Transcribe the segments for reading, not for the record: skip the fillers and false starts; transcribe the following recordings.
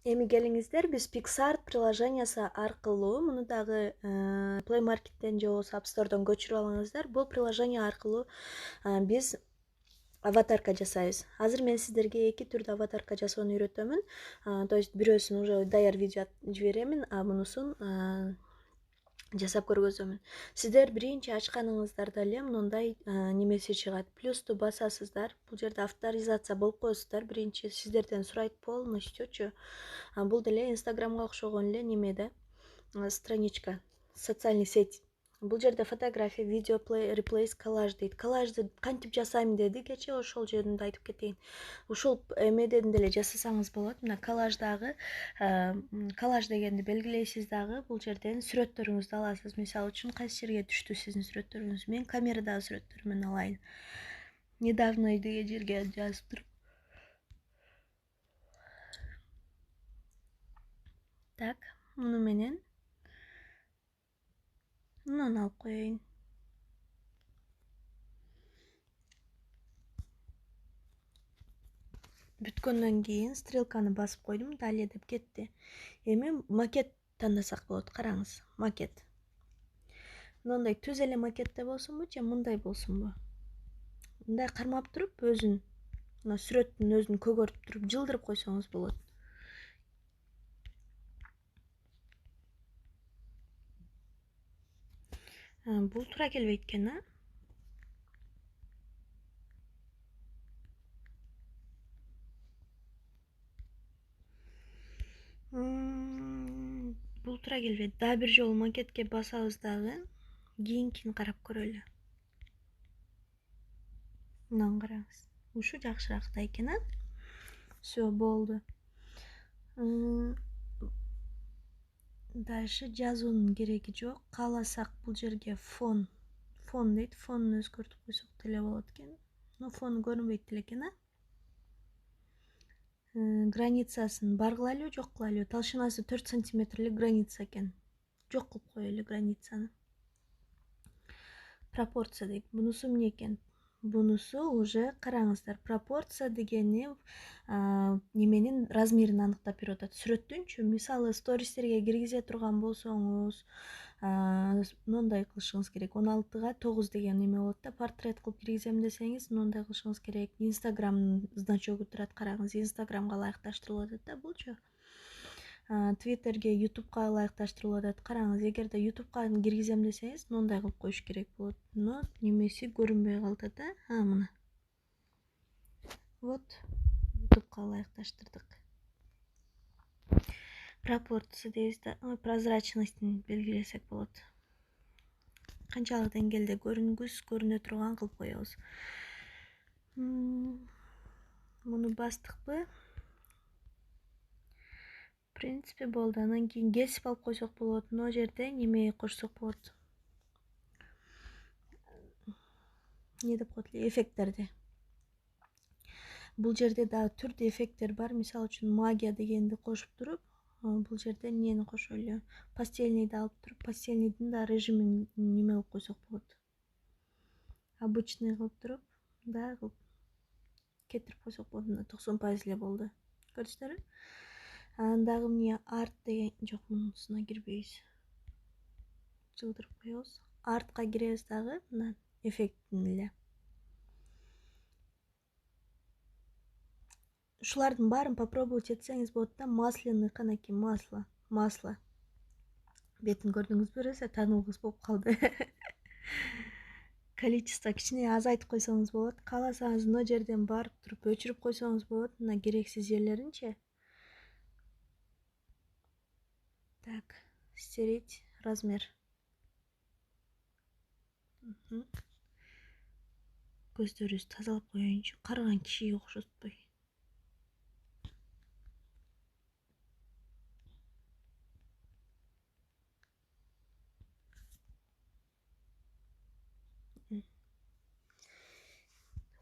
Эми келиңиздер, биз PicsArt приложениясы аркылуу муну дагы Play Market'тен же болбосо App Store'дон көчүрүп алыңыздар. Бул приложение аркылуу биз аватарка жасайбыз. Азыр мен сиздерге эки түрдүү аватарка жасоону үйрөтөмүн. То есть бирөөсүн уже даяр видео жиберемин, а мунусун жасап көргөзөмүн. Сиздер биринчи ачканыңыздарда эле мындай немеси чыгат. Плюсту басасыздар. Бул жерде авторизация болуп коесуздар. Биринчи сиздерден сурайт полностью. Бул деле Инстаграмга окшогон эле неме да, страничка, социальный сеть. Бул жерде фотография, видео, реплейс, коллаж дейт. Коллажды кантип жасайм деди кече, ошол жөнүндө айтып кетейин. Ушул эмеден деле жасасаңыз болот. Мына коллаж дегенди белгилейсиз дагы. Бул жерден сүрөттөрүңүздү аласыз. Мисалы үчүн кайсы жерге түштү сиздин сүрөттөрүңүз? Мен камерадагы сүрөттөрүмөн алайын. Недавно деген жерге жазып туруп. Так, муну менен мунун алып коеюн. Бүткөндөн кийин стрелканы басып койдум, далее деп кетти. Эми макет тандасак болот. Караңыз, макет. Мындай түз эле макетте болсунбу же мындай болсунбу? Мындай кармап туруп өзүн, мына сүрөттүн өзүн көгөртүп туруп жылдырып койсоңуз болот. Бул туура келбейт экен, а? Бул туура келбейт. Дагы бир жолу макетке басабыз дагы. Кийинкини карап көрөлү. Мынаны караңыз. Ушу жакшыраак экен, а? Всё, болду. Дальше жазуунун кереги жок. Кааласак бул жерге фон дейт. Фонун өзгөртүп койсок деле болот экен. Но фон көрүнбөйт деле экен, а? Границасын бар кылайлыбы, жок кылайлыбы? Толщинасы 4 сантиметрлик граница экен. Жок кылып коелу границаны. Пропорция дейт. Бунусу эмне экен? Бунусу уже караңыздар. Пропорция дегени неменин размерин аныктап берип атат. Сүрөттүнчү, мисалы стористерге киргизе турган болсоңуз, мындай кылышыңыз керек. 16/9 деген неме болот да. Портрет кылып киргизем десеңиз, мындай кылышыңыз керек. Инстаграмдын значогу турат, караңыз. Инстаграмга ылайыкташтырылып атат да булчу. Твиттерге, ютубка ылайыкташтырылып атат. Караңыз, эгерде ютубка киргизем десеңиз, мындай кылып коюш керек болот. Но немеси көрүнбөй калды да. Мына. Вот, ютубка ылайыкташтырдык. Пропорция дейбиз да, прозрачностун белгилесек болот. Канчалык деңгээлде көрүнө турган кылып коебуз. Муну бастыкпы? В принципе болду. Анан кийин кесип алып койсок болот. Мына жерде неме кошсок болот. Не деп коет эле, эффекттерди. Бул жерде дагы түрдүү эффекттер бар. Мисалы үчүн магия дегенди кошуп туруп, бул жерде эмнени кошолу? Пастельныйды алып туруп, пастельныйдын да режимин неме кылып койсок болот. Обычный кылып туруп, да кылып кетирип койсок болот. 90% эле болду. Көрдүңүздөрбү? Анан дагы эмне арт деген жок, мунусуна кирбейбиз. Жылдырып коебуз. Артка киребиз дагы, мына эффектин эле. Ушулардын баарын попробовать этсеңиз болот да. Масляный канакей, масло. Бетин көрдүңүзбү? Эсе таанылгыс болуп калды. Количество кичине азайтып койсоңуз болот. Кааласаңыз мына жерден барып туруп өчүрүп койсоңуз болот. Мына керексиз жерлеринчи. Так, стереть размер. Көздөрүбүздү тазалап коеюнчу. Карыган кишиге окшотпой.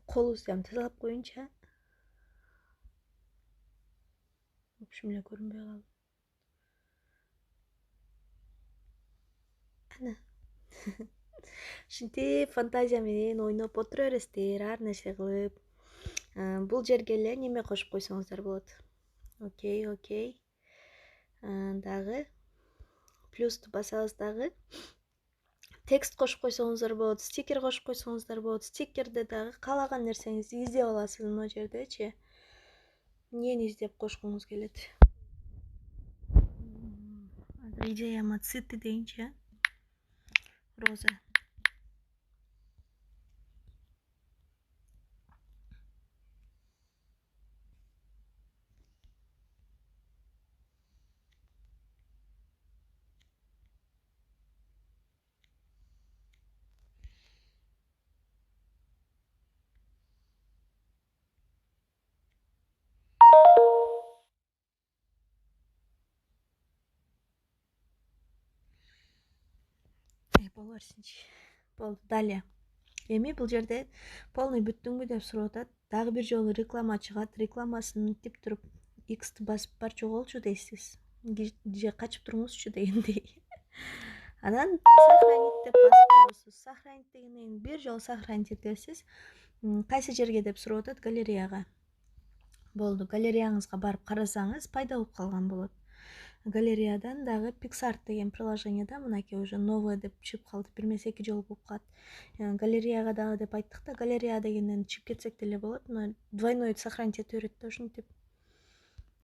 Колубузду ham тазалап коеюнчу. В общем эле көрүнбөй калды. Ана. Ушинтип фантазия менен ойноп отура бересиздер, ар нерсе кылып. Бул жерге эле неме кошуп койсоңуздар болот. Окей. дагы плюсту басабыз дагы. Текст кошуп койсоңуздар болот, стикер кошуп койсоңуздар болот. Стикерде дагы каалаган нерсеңизди издеп аласыз мына жердечи. Эмнени издеп кошкуңуз келет? Азыр идеяма цветы дейинчи, роза. Боло берсинчи. Болду, далее. Эми бул жерде полный бүттүңбү деп сурап атат. Дагы бир жолу реклама чыгат. Рекламасын мынтип туруп X'ти басып бар жоголчу дейсиз. Же качып туруңузчу дегендей. Анан сохранить деп басып коесуз. Сохранить дегенден кийин бир жолу сохранить этесиз. Кайсы жерге деп сурап атат? Галереяга. Болду, галереяңызга барып карасаңыз пайда болуп калган болот. Галереядан дагы PixArt деген приложениеда мынакей уже новое деп чыгып калды. Бир эмес 2 жолу болуп калат. Галереяга дагы деп айттык да, галерея дегенден чыгып кетсек деле болот. Двойной сохранить этип берет да ушинтип.